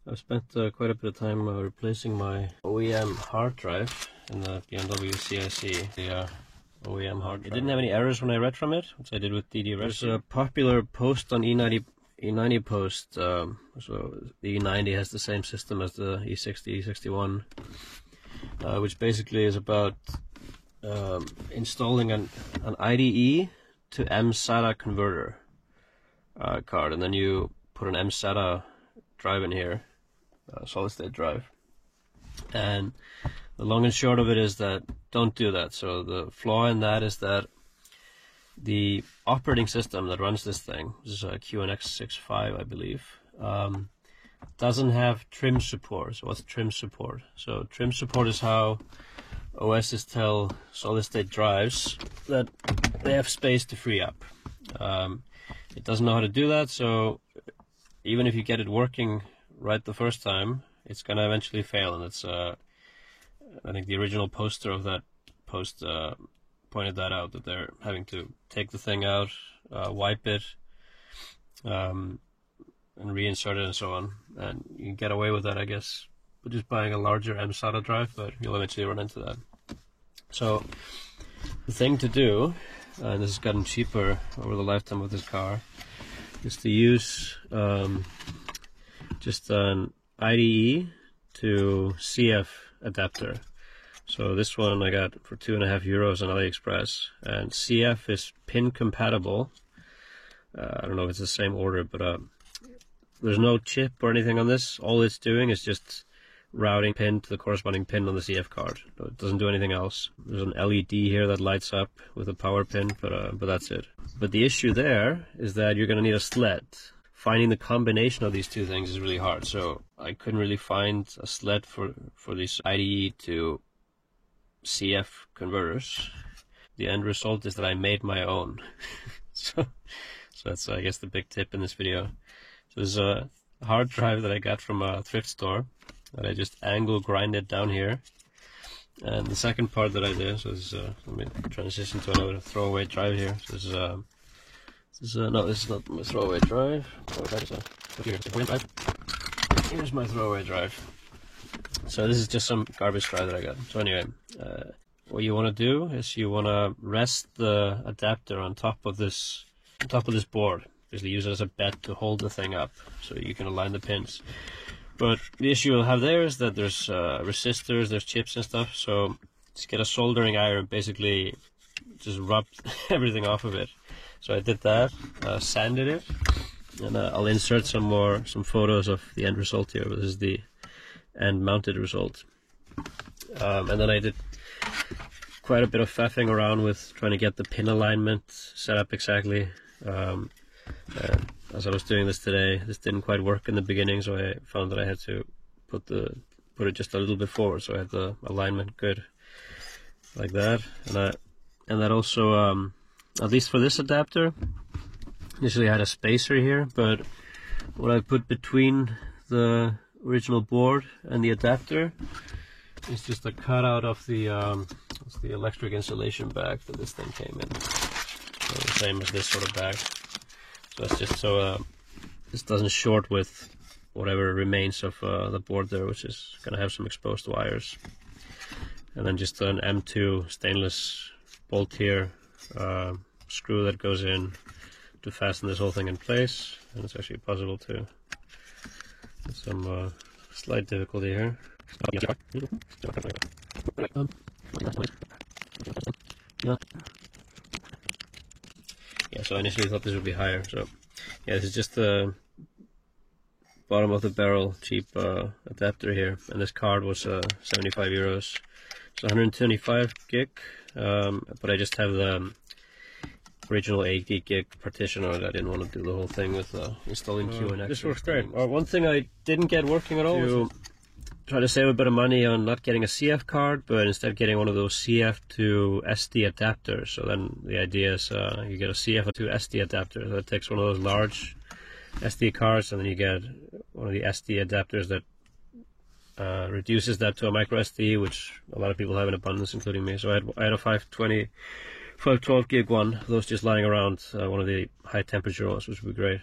I've spent quite a bit of time replacing my OEM hard drive in the BMW CIC, the OEM hard drive. It didn't have any errors when I read from it, which I did with DD Rescue. There's a popular post on E90 post, so the E90 has the same system as the E60, E61, which basically is about installing an IDE to mSATA converter card, and then you put an mSATA drive in here, solid state drive. And the long and short of it is that don't do that. So the flaw in that is that the operating system that runs this thing, this is a QNX65 I believe, doesn't have trim support. So what's trim support? So trim support is how OSs tell solid state drives that they have space to free up. It doesn't know how to do that, so even if you get it working right the first time, it's gonna eventually fail. And it's I think the original poster of that post pointed that out, that they're having to take the thing out, wipe it, and reinsert it and so on. And you can get away with that, I guess, with just buying a larger mSATA drive, but you'll eventually run into that. So the thing to do, and this has gotten cheaper over the lifetime of this car, is to use just an IDE to CF adapter. So this one I got for €2.50 on AliExpress, and CF is pin compatible. I don't know if it's the same order, but there's no chip or anything on this. All it's doing is just routing pin to the corresponding pin on the CF card. It doesn't do anything else. There's an LED here that lights up with a power pin, but that's it. But the issue there is that you're going to need a sled. Finding the combination of these two things is really hard, so I couldn't really find a sled for this IDE to CF converters. The end result is that I made my own. so that's, I guess, the big tip in this video. So there's a hard drive that I got from a thrift store that I just angle grinded down here. And the second part that I did, so this is, let me transition to another throwaway drive here. So this is no, this is not my throwaway drive. Here's my throwaway drive. So this is just some garbage drive that I got. So anyway, what you want to do is you want to rest the adapter on top of this board. Basically use it as a bed to hold the thing up, so you can align the pins. But the issue you'll have there is that there's resistors, there's chips and stuff. So just get a soldering iron, basically just rub everything off of it. So I did that, sanded it, and I'll insert some photos of the end result here. But this is the end mounted result. And then I did quite a bit of faffing around with trying to get the pin alignment set up exactly. As I was doing this today, this didn't quite work in the beginning, so I found that I had to put it just a little bit forward, so I had the alignment good, like that. And that also, at least for this adapter, initially I had a spacer here, but what I put between the original board and the adapter is just a cutout of the electric insulation bag that this thing came in. So the same as this sort of bag. So it's just so this doesn't short with whatever remains of the board there, which is going to have some exposed wires. And then just an M2 stainless bolt here, screw that goes in to fasten this whole thing in place. And it's actually possible to, with some slight difficulty here. Yeah, so I initially thought this would be higher. So yeah, this is just the bottom of the barrel cheap adapter here, and this card was €75. It's 125 gig, but I just have the original 80 gig partition on it. I didn't want to do the whole thing with installing QNX. This works great. One thing I didn't get working at all was try to save a bit of money on not getting a CF card, but instead getting one of those CF to SD adapters. So then the idea is you get a CF to SD adapter that takes one of those large SD cards, and then you get one of the SD adapters that reduces that to a micro SD, which a lot of people have in abundance, including me. So I had a 512 gig one, those just lying around, one of the high temperature ones, which would be great.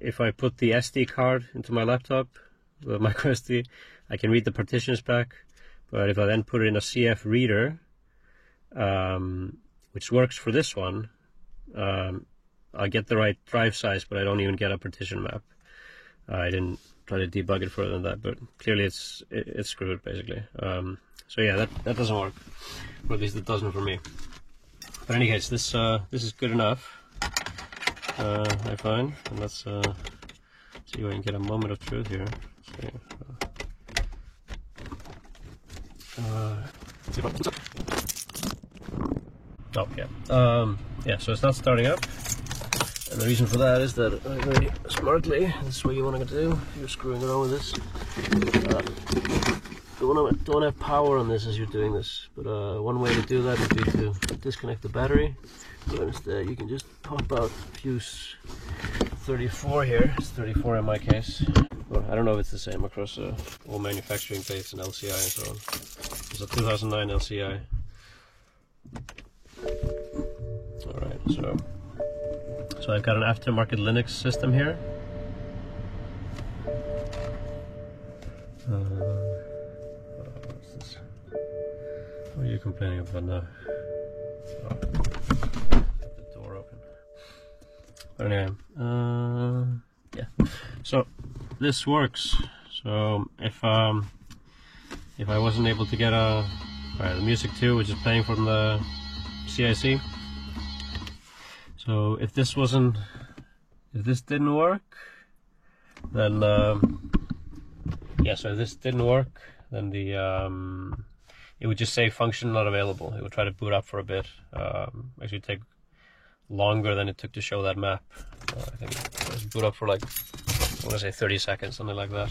If I put the SD card into my laptop, the micro SD, I can read the partitions back. But if I then put it in a CF reader, which works for this one, I get the right drive size, but I don't even get a partition map. I didn't try to debug it further than that, but clearly it's screwed basically. So yeah, that doesn't work, or at least it doesn't for me. But in any case, this is good enough, I find. And let's see if I can get a moment of truth here. Oh yeah, yeah. So it's not starting up. And the reason for that is that very smartly, this is what you want to do. You're screwing around with this. Don't have power on this as you're doing this. But one way to do that would be to disconnect the battery. But instead, you can just pop out fuse 34 here. It's 34 in my case. Well, I don't know if it's the same across all manufacturing dates and LCI and so on. It's a 2009 LCI. All right, so I've got an aftermarket Linux system here. What's this? What are you complaining about now? Oh, got the door open. But anyway, yeah. So this works. So if I wasn't able to get the music too, which is playing from the CIC. So if this didn't work, then yeah. So if this didn't work, then it would just say function not available. It would try to boot up for a bit. Actually, take longer than it took to show that map. I think it was boot up for like, I want to say 30 seconds, something like that.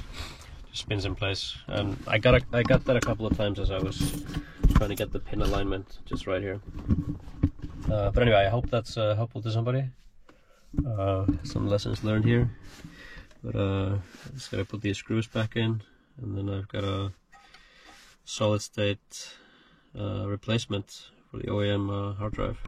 Just spins in place. And I got that a couple of times as I was trying to get the pin alignment just right here. But anyway, I hope that's helpful to somebody. Some lessons learned here. But I just gotta put these screws back in, and then I've got a solid state replacement for the OEM hard drive.